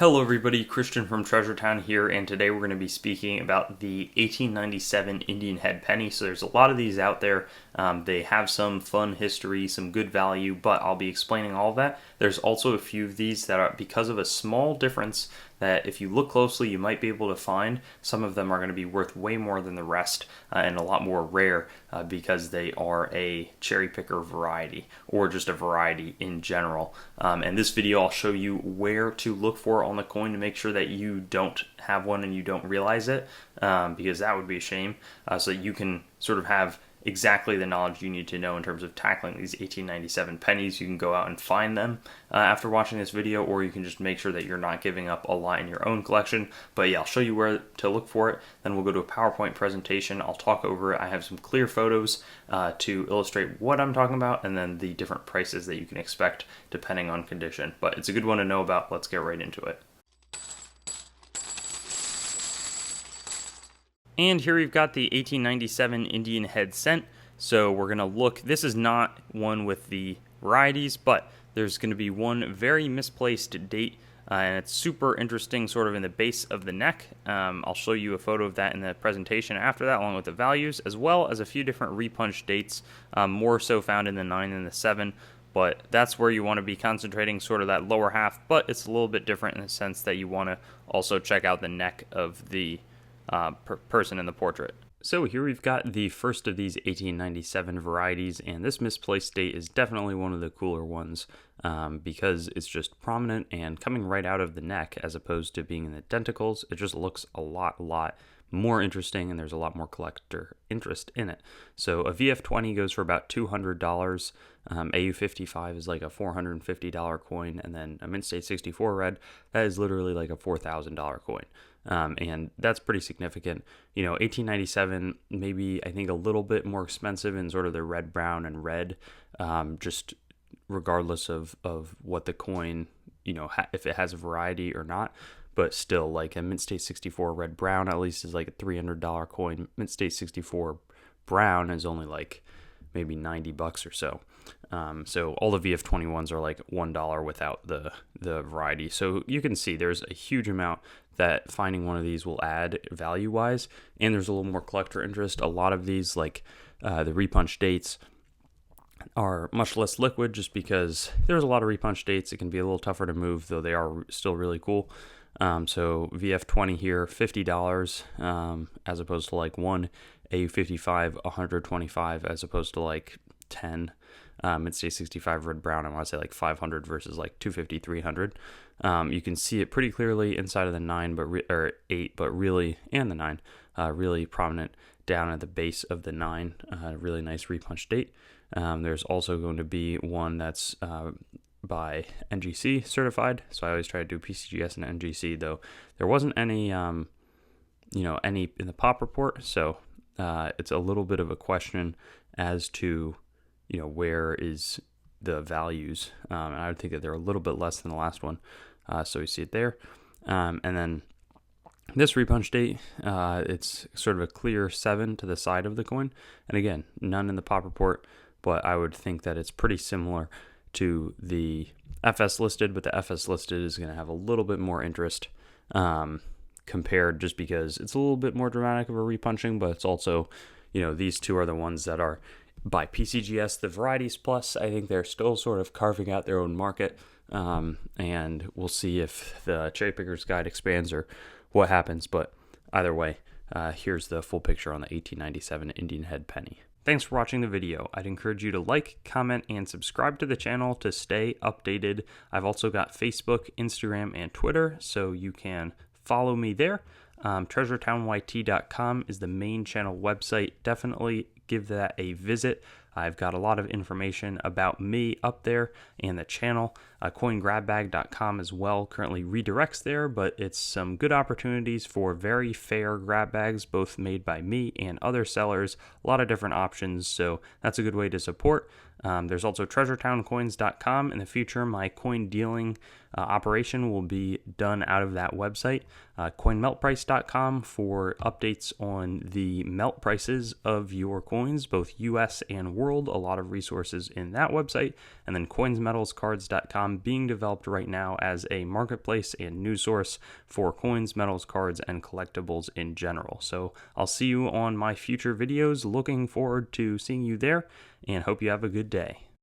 Hello everybody, Christian from Treasure Town here, and today we're going to be speaking about the 1897 Indian head penny. So there's a lot of these out there. They have some fun history, some good value, but I'll be explaining all of that. There's also a few of these that are, because of a small difference, that if you look closely you might be able to find. Some of them are going to be worth way more than the rest and a lot more rare because they are a cherry picker variety or just a variety in general. And this video I'll show you where to look for on the coin to make sure that you don't have one and you don't realize it, because that would be a shame, so that you can sort of have exactly the knowledge you need to know in terms of tackling these 1897 pennies. You can go out and find them after watching this video, or you can just make sure that you're not giving up a lot in your own collection. But yeah, I'll show you where to look for it. Then we'll go to a PowerPoint presentation. I'll talk over it. I have some clear photos to illustrate what I'm talking about, and then the different prices that you can expect depending on condition. But it's a good one to know about. Let's get right into it. And here we've got the 1897 Indian head cent. So we're going to look, this is not one with the varieties, but there's going to be one very misplaced date, and it's super interesting sort of in the base of the neck. I'll show you a photo of that in the presentation after that, along with the values, as well as a few different repunched dates, more so found in the 9 and the 7. But that's where you want to be concentrating, sort of that lower half, but it's a little bit different in the sense that you want to also check out the neck of the person in the portrait. So here we've got the first of these 1897 varieties, and this misplaced date is definitely one of the cooler ones because it's just prominent and coming right out of the neck as opposed to being in the denticles. It just looks a lot more interesting, and there's a lot more collector interest in it. So a VF20 goes for about $200. AU55 is like a $450 coin, and then a Mint State 64 red, that is literally like a $4,000 coin. And that's pretty significant. 1897, maybe I think a little bit more expensive in sort of the red, brown, and red, just regardless of what the coin, if it has a variety or not. But still, like a Mint State 64 red brown at least is like a $300 coin. Mint State 64 brown is only like maybe $90 or so. So all the VF21s are like $1 without the variety. So you can see there's a huge amount that finding one of these will add value-wise, and there's a little more collector interest. A lot of these, like the repunch dates, are much less liquid just because there's a lot of repunch dates. It can be a little tougher to move, though they are still really cool. So VF20 here, $50 as opposed to like one. AU55, $125 as opposed to like 10. Mint State 65 red brown, I want to say like 500 versus like 250, 300. You can see it pretty clearly inside of the 9, or 8, but really, and the 9, really prominent down at the base of the 9. Really nice repunch date. There's also going to be one that's by NGC certified. So I always try to do PCGS and NGC, though there wasn't any, any in the pop report. So it's a little bit of a question as to, where is the values. And I would think that they're a little bit less than the last one. So we see it there. And then this repunch date, it's sort of a clear 7 to the side of the coin. And again, none in the pop report, but I would think that it's pretty similar to the FS listed, but the FS listed is going to have a little bit more interest compared, just because it's a little bit more dramatic of a repunching, but it's also, these two are the ones that are by PCGS, the Varieties Plus. I think they're still sort of carving out their own market, and we'll see if the Cherry Picker's Guide expands or what happens, but either way, here's the full picture on the 1897 Indian head penny. Thanks for watching the video. I'd encourage you to like, comment, and subscribe to the channel to stay updated. I've also got Facebook, Instagram, and Twitter, so you can follow me there. TreasureTownYT.com is the main channel website. Definitely give that a visit. I've got a lot of information about me up there and the channel. CoinGrabBag.com as well currently redirects there, but it's some good opportunities for very fair grab bags, both made by me and other sellers. A lot of different options, so that's a good way to support. There's also TreasureTownCoins.com. In the future, my coin dealing operation will be done out of that website. CoinMeltPrice.com for updates on the melt prices of your coins, both US and world. A lot of resources in that website. And then coinsmetalscards.com being developed right now as a marketplace and news source for coins, metals, cards, and collectibles in general. So I'll see you on my future videos. Looking forward to seeing you there, and hope you have a good day.